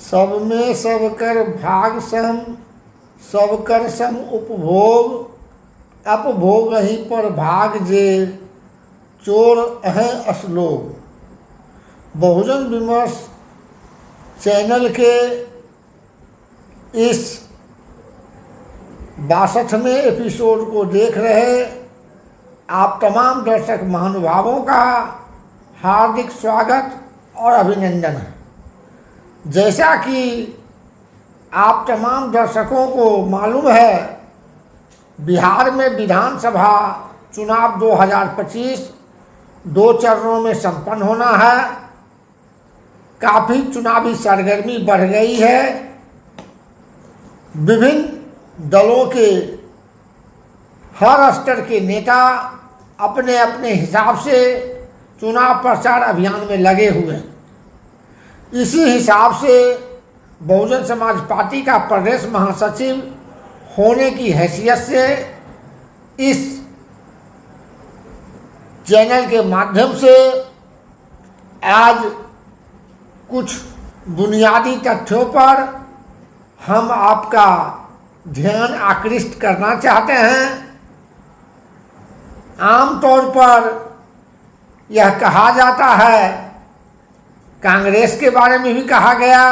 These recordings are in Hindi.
सब में सब कर भाग सम, सब कर सम उपभोग, अपभोग ही पर भाग जे, चोर हैं असलोग। बहुजन विमर्श चैनल के इस 62वें एपिसोड को देख रहे आप तमाम दर्शक महानुभावों का हार्दिक स्वागत और अभिनंदन है। जैसा कि आप तमाम दर्शकों को मालूम है, बिहार में विधानसभा चुनाव 2025 2 चरणों में संपन्न होना है। काफ़ी चुनावी सरगर्मी बढ़ गई है। विभिन्न दलों के हर स्तर के नेता अपने अपने हिसाब से चुनाव प्रचार अभियान में लगे हुए हैं। इसी हिसाब से बहुजन समाज पार्टी का प्रदेश महासचिव होने की हैसियत से इस चैनल के माध्यम से आज कुछ बुनियादी तथ्यों पर हम आपका ध्यान आकृष्ट करना चाहते हैं। आमतौर पर यह कहा जाता है, कांग्रेस के बारे में भी कहा गया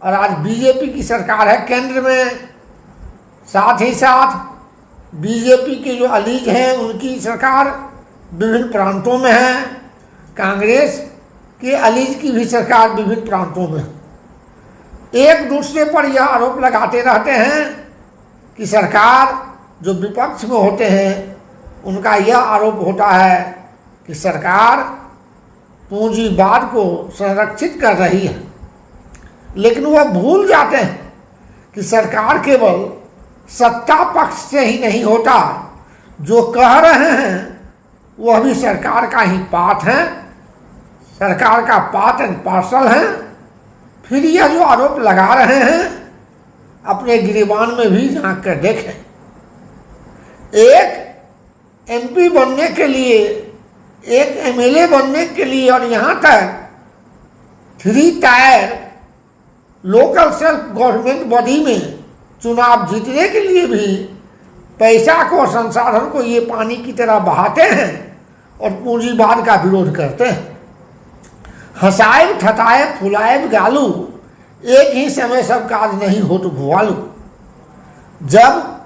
और आज बीजेपी की सरकार है केंद्र में, साथ ही साथ बीजेपी के जो अलीग हैं उनकी सरकार विभिन्न प्रांतों में है, कांग्रेस के अलीग की भी सरकार विभिन्न प्रांतों में है। एक दूसरे पर यह आरोप लगाते रहते हैं कि सरकार जो विपक्ष में होते हैं उनका यह आरोप होता है कि सरकार पूंजीवाद को संरक्षित कर रही है, लेकिन वह भूल जाते हैं कि सरकार केवल सत्ता पक्ष से ही नहीं होता, जो कह रहे हैं वह भी सरकार का ही पार्ट है, सरकार का पार्ट एंड पार्सल है। फिर यह जो आरोप लगा रहे हैं अपने गिरेबान में भी झांक कर देखें। एक एमपी बनने के लिए, एक एमएलए बनने के लिए और यहाँ तक 3 tyre local self government body में चुनाव जीतने के लिए भी पैसा को, संसाधन को ये पानी की तरह बहाते हैं और पूंजीवाद का विरोध करते हैं। हंसाएब ठठाएब फुलाएब गालू, एक ही समय सब काज नहीं हो तो भुआलू। जब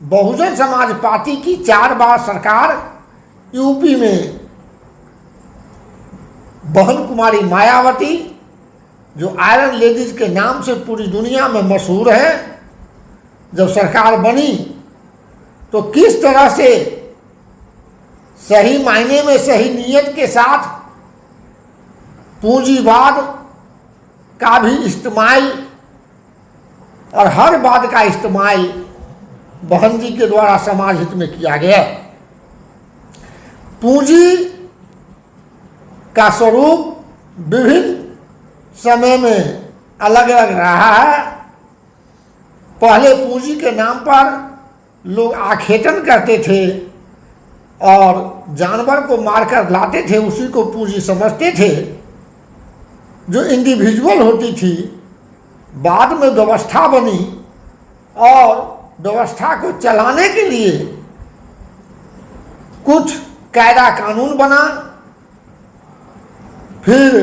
बहुजन समाज पार्टी की 4 बार सरकार यूपी में बहन कुमारी मायावती, जो आयरन लेडीज के नाम से पूरी दुनिया में मशहूर है, जब सरकार बनी तो किस तरह से सही मायने में सही नीयत के साथ पूंजीवाद का भी इस्तेमाल और हर बात का इस्तेमाल बहन जी के द्वारा समाज हित में किया गया। पूंजी का स्वरूप विभिन्न समय में अलग अलग रहा है। पहले पूंजी के नाम पर लोग आखेटन करते थे और जानवर को मारकर लाते थे, उसी को पूंजी समझते थे, जो इंडिविजुअल होती थी। बाद में व्यवस्था बनी और व्यवस्था को चलाने के लिए कुछ कायदा कानून बना। फिर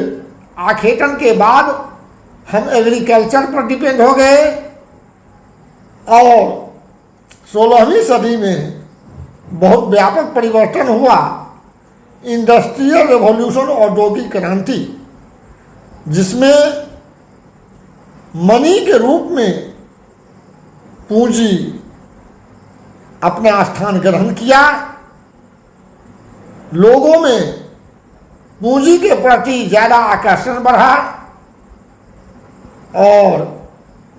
आखेटन के बाद हम एग्रीकल्चर पर डिपेंड हो गए और 16वीं सदी में बहुत व्यापक परिवर्तन हुआ, इंडस्ट्रियल रेवोल्यूशन, औद्योगिक क्रांति, जिसमें मनी के रूप में पूंजी अपना स्थान ग्रहण किया। लोगों में पूंजी के प्रति ज़्यादा आकर्षण बढ़ा और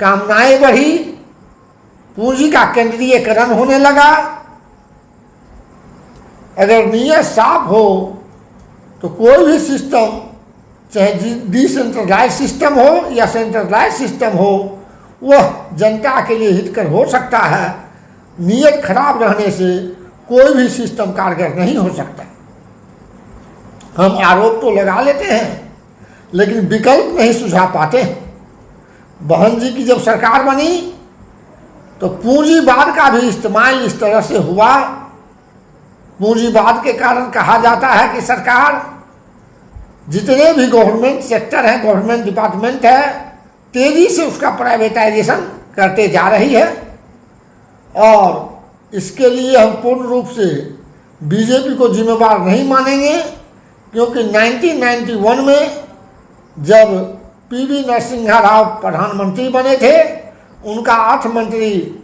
कामनाएं बढ़ी, पूंजी का केंद्रीयकरण होने लगा। अगर नीयत साफ हो तो कोई भी सिस्टम, चाहे डिसेंट्रलाइज सिस्टम हो या सेंट्रलाइज सिस्टम हो, वह जनता के लिए हितकर हो सकता है। नीयत खराब रहने से कोई भी सिस्टम कारगर नहीं हो सकता। हम आरोप तो लगा लेते हैं लेकिन विकल्प नहीं सुझा पाते। बहन जी की जब सरकार बनी तो पूंजीवाद का भी इस्तेमाल इस तरह से हुआ। पूंजीवाद के कारण कहा जाता है कि सरकार जितने भी गवर्नमेंट सेक्टर है, गवर्नमेंट डिपार्टमेंट है, तेजी से उसका प्राइवेटाइजेशन करते जा रही है। और इसके लिए हम पूर्ण रूप से बीजेपी को जिम्मेवार नहीं मानेंगे, क्योंकि 1991 में जब पीवी नरसिम्हा राव प्रधानमंत्री बने थे, उनका अर्थ मंत्री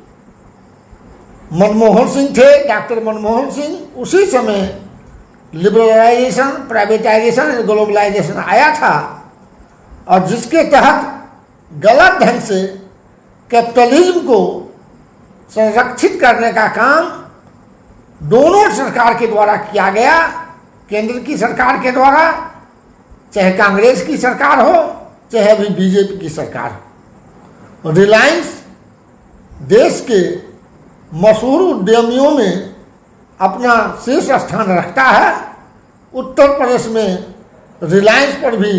मनमोहन सिंह थे, डॉक्टर मनमोहन सिंह। उसी समय लिबरलाइजेशन, प्राइवेटाइजेशन और ग्लोबलाइजेशन आया था, और जिसके तहत गलत ढंग से कैपिटलिज्म को संरक्षित करने का काम दोनों सरकार के द्वारा किया गया। केंद्र की सरकार के द्वारा, चाहे कांग्रेस की सरकार हो, चाहे अभी बीजेपी की सरकार हो। रिलायंस देश के मशहूर उद्यमियों में अपना शीर्ष स्थान रखता है। उत्तर प्रदेश में रिलायंस पर भी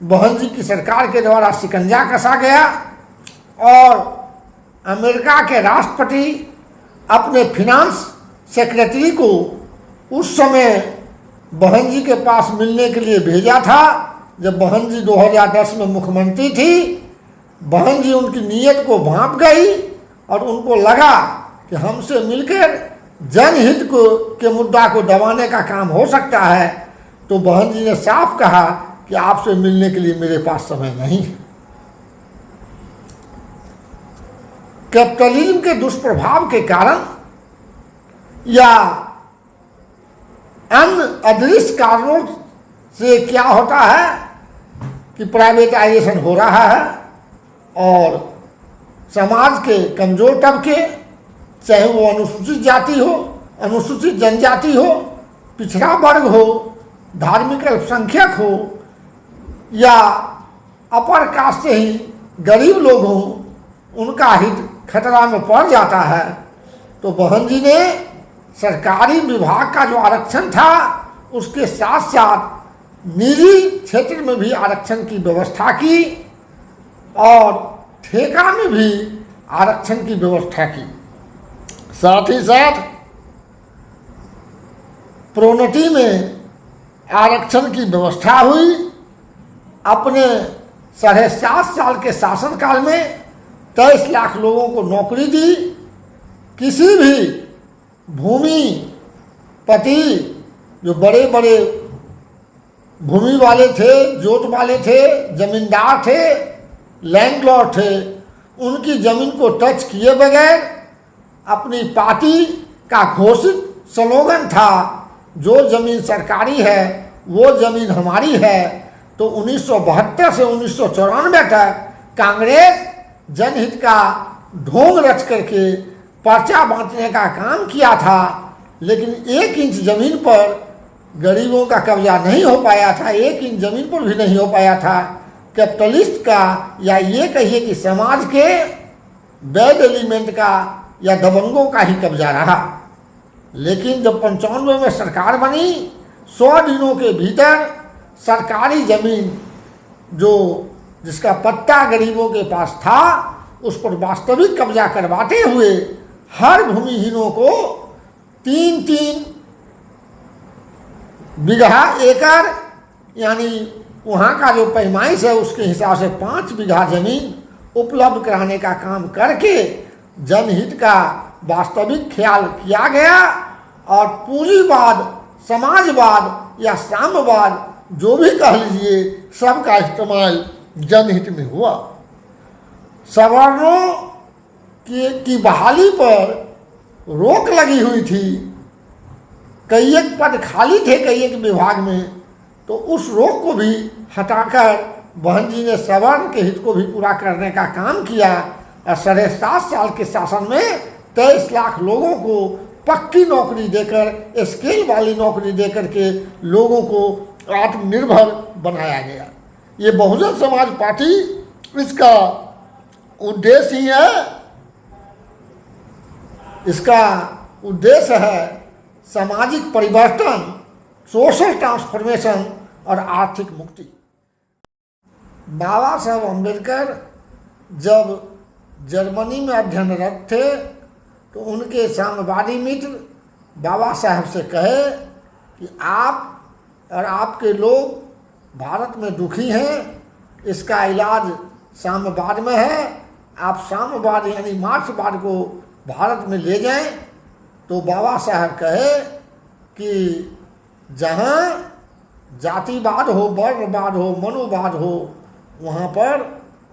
बहन जी की सरकार के द्वारा शिकंजा कसा गया, और अमेरिका के राष्ट्रपति अपने फिनांस सेक्रेटरी को उस समय बहन जी के पास मिलने के लिए भेजा था, जब बहन जी 2010 में मुख्यमंत्री थी। बहन जी उनकी नीयत को भांप गई और उनको लगा कि हमसे मिलकर जनहित को के मुद्दा को दबाने का काम हो सकता है, तो बहन जी ने साफ कहा कि आपसे मिलने के लिए मेरे पास समय नहीं है। कैपिटलिज्म के दुष्प्रभाव के कारण या अन्य अदृश्य कारणों से क्या होता है कि प्राइवेटाइजेशन हो रहा है, और समाज के कमजोर तबके, चाहे वो अनुसूचित जाति हो, अनुसूचित जनजाति हो, पिछड़ा वर्ग हो, धार्मिक अल्पसंख्यक हो, या अपर कास्ट से ही गरीब लोग हों, उनका हित खतरा में पड़ जाता है। तो बहन जी ने सरकारी विभाग का जो आरक्षण था, उसके साथ साथ निजी क्षेत्र में भी आरक्षण की व्यवस्था की, और ठेका में भी आरक्षण की व्यवस्था की। साथ ही साथ प्रोन्नति में आरक्षण की व्यवस्था हुई। अपने 7.5 साल के शासनकाल में 23 लाख लोगों को नौकरी दी। किसी भी भूमिपति, जो बड़े बड़े भूमि वाले थे, जोत वाले थे, जमींदार थे, लैंडलॉर्ड थे, उनकी जमीन को टच किए बगैर अपनी पार्टी का घोषित स्लोगन था, जो जमीन सरकारी है वो जमीन हमारी है। तो 1972 से 1994 तक कांग्रेस जनहित का ढोंग रच करके पर्चा बांटने का काम किया था, लेकिन 1 इंच जमीन पर गरीबों का कब्जा नहीं हो पाया था, 1 इंच जमीन पर भी नहीं हो पाया था। कैपिटलिस्ट का, या ये कहिए कि समाज के बैड एलिमेंट का या दबंगों का ही कब्जा रहा। लेकिन जब 95 में सरकार बनी, 100 दिनों के भीतर सरकारी जमीन जो जिसका पट्टा गरीबों के पास था, उस पर वास्तविक कब्जा करवाते हुए हर भूमिहीनों को 3-3 बीघा एकड़, यानी वहाँ का जो पैमाइश है उसके हिसाब से 5 बीघा जमीन उपलब्ध कराने का काम करके जनहित का वास्तविक ख्याल किया गया। और पूंजीवाद, समाजवाद या साम्यवाद जो भी कह लीजिए, सबका इस्तेमाल जनहित में हुआ। सवर्णों की बहाली पर रोक लगी हुई थी, कई एक पद खाली थे कई एक विभाग में, तो उस रोक को भी हटाकर बहन जी ने सवर्ण के हित को भी पूरा करने का काम किया। और 7.5 साल के शासन में 23 लाख लोगों को पक्की नौकरी देकर, स्केल वाली नौकरी देकर के लोगों को आत्मनिर्भर बनाया गया। ये बहुजन समाज पार्टी, इसका उद्देश्य ही है, इसका उद्देश्य है सामाजिक परिवर्तन, सोशल ट्रांसफॉर्मेशन और आर्थिक मुक्ति। बाबा साहब अम्बेडकर जब जर्मनी में अध्ययनरत थे तो उनके साम्यवादी मित्र बाबा साहब से कहे कि आप और आपके लोग भारत में दुखी हैं, इसका इलाज साम्यवाद में है, आप साम्यवाद यानी मार्क्सवाद को भारत में ले जाएं। तो बाबा साहब कहे कि जहाँ जातिवाद हो, वर्णवाद हो, मनोवाद हो, वहाँ पर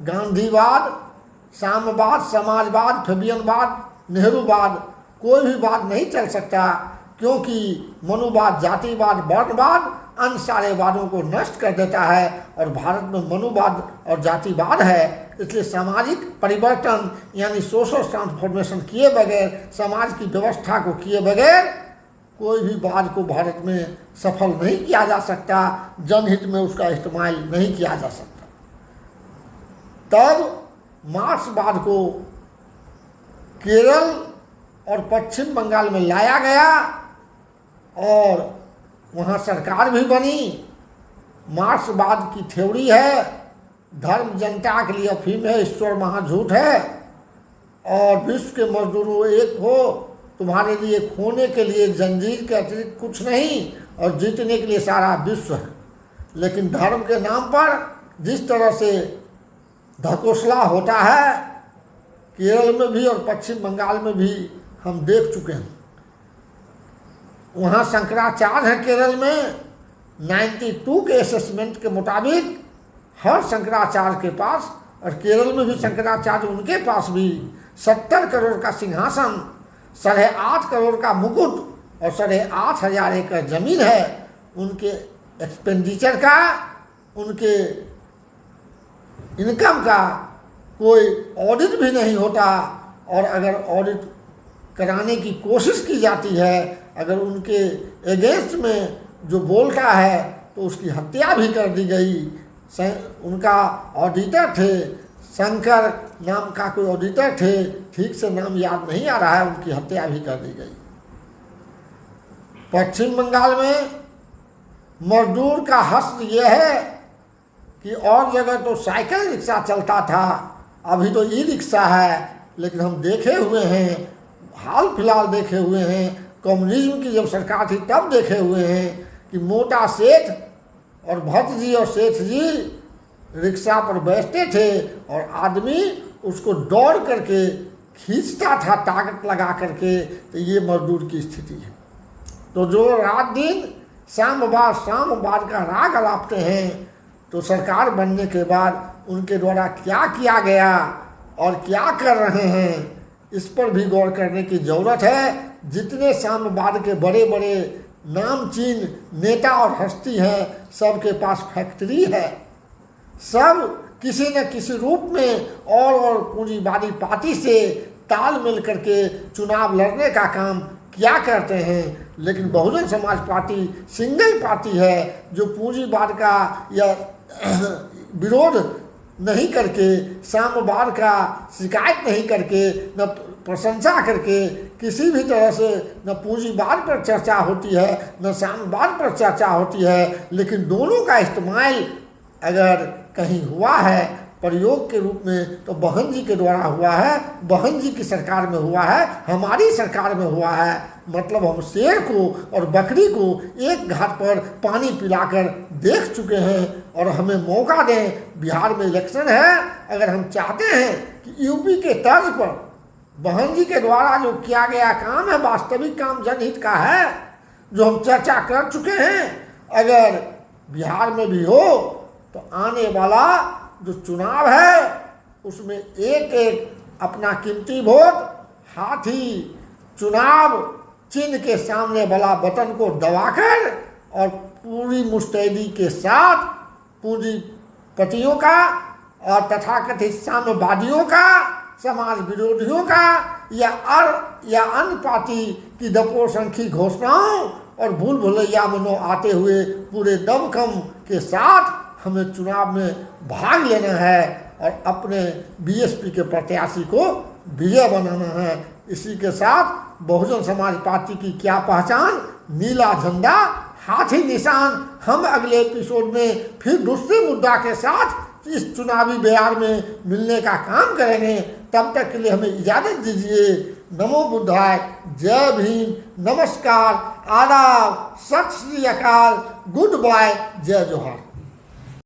गांधीवाद, साम्यवाद, समाजवाद, फेबियनवाद, नेहरूवाद कोई भी बात नहीं चल सकता, क्योंकि मनोवाद, जातिवाद, वर्णवाद अन्य सारे वादों को नष्ट कर देता है और भारत में मनोवाद और जातिवाद है। इसलिए सामाजिक परिवर्तन यानी सोशल ट्रांसफॉर्मेशन किए बगैर, समाज की व्यवस्था को किए बगैर कोई भी वाद को भारत में सफल नहीं किया जा सकता, जनहित में उसका इस्तेमाल नहीं किया जा सकता। तब मार्क्सवाद को केरल और पश्चिम बंगाल में लाया गया और वहाँ सरकार भी बनी। मार्क्सवाद की थ्योरी है धर्म जनता के लिए अफीम है, ईश्वर महाझूठ है, और विश्व के मजदूरों एक हो, तुम्हारे लिए खोने के लिए जंजीर के अतिरिक्त कुछ नहीं और जीतने के लिए सारा विश्व है। लेकिन धर्म के नाम पर जिस तरह से ढकोसला होता है केरल में भी और पश्चिम बंगाल में भी हम देख चुके हैं। वहाँ शंकराचार्य हैं केरल में, 92 के असेसमेंट के मुताबिक हर शंकराचार्य के पास, और केरल में भी शंकराचार्य उनके पास भी 70 करोड़ का सिंहासन, 8.5 करोड़ का मुकुट और 8,500 एकड़ जमीन है। उनके एक्सपेंडिचर का, उनके इनकम का कोई ऑडिट भी नहीं होता, और अगर ऑडिट कराने की कोशिश की जाती है, अगर उनके अगेंस्ट में जो बोलता है तो उसकी हत्या भी कर दी गई। उनका ऑडिटर थे, शंकर नाम का कोई ऑडिटर थे, ठीक से नाम याद नहीं आ रहा है, उनकी हत्या भी कर दी गई। पश्चिम बंगाल में मजदूर का हश्र यह है कि और जगह तो साइकिल रिक्शा चलता था, अभी तो ई रिक्शा है, लेकिन हम देखे हुए हैं, हाल फिलहाल देखे हुए हैं, कम्युनिज्म की जब सरकार थी तब देखे हुए हैं कि मोटा सेठ और भट्ट जी और सेठ जी रिक्शा पर बैठते थे और आदमी उसको दौड़ करके खींचता था ताकत लगा करके। तो ये मजदूर की स्थिति है। तो जो रात दिन साम्यवाद का राग अलापते हैं, तो सरकार बनने के बाद उनके द्वारा क्या किया गया और क्या कर रहे हैं, इस पर भी गौर करने की जरूरत है। जितने साम्यवाद के बड़े बड़े नामचीन नेता और हस्ती हैं, सबके पास फैक्ट्री है, सब किसी न किसी रूप में और पूंजीवादी पार्टी से तालमेल करके चुनाव लड़ने का काम क्या करते हैं। लेकिन Bahujan Samaj party single party है जो पूंजीवाद का या विरोध नहीं करके, साम्यवाद का शिकायत नहीं करके, न प्रशंसा करके, किसी भी तरह से न पूंजीवाद पर चर्चा होती है न साम्यवाद पर चर्चा होती है। लेकिन दोनों का इस्तेमाल अगर कहीं हुआ है प्रयोग के रूप में तो बहन जी के द्वारा हुआ है, बहन जी की सरकार में हुआ है, हमारी सरकार में हुआ है। मतलब हम शेर को और बकरी को एक घाट पर पानी पिलाकर देख चुके हैं और हमें मौका दें। बिहार में इलेक्शन है, अगर हम चाहते हैं कि यूपी के तर्ज पर बहन जी के द्वारा जो किया गया काम है वास्तविक काम जनहित का है, जो हम चर्चा कर चुके हैं, अगर बिहार में भी हो तो आने वाला जो चुनाव है उसमें एक एक अपना कीमती वोट हाथी चुनाव चिन्ह के सामने वाला बटन को दबाकर और पूरी मुस्तैदी के साथ पूंजीपतियों का और तथाकथित साम्यवादियों का, समाज विरोधियों का या अन्य पार्टी की दपोसंखी घोषणाओं और भूल भुलैया में न आते हुए पूरे दमखम के साथ हमें चुनाव में भाग लेना है और अपने बीएसपी के प्रत्याशी को विजय बनाना है। इसी के साथ बहुजन समाज पार्टी की क्या पहचान, नीला झंडा, हाथी निशान। हम अगले एपिसोड में फिर दूसरे मुद्दा के साथ इस चुनावी बयार में मिलने का काम करेंगे। तब तक के लिए हमें इजाज़त दीजिए। नमो बुद्धाय, जय भीम, नमस्कार, आदाब, सत श्री अकाल, गुड बाय, जय जोहार।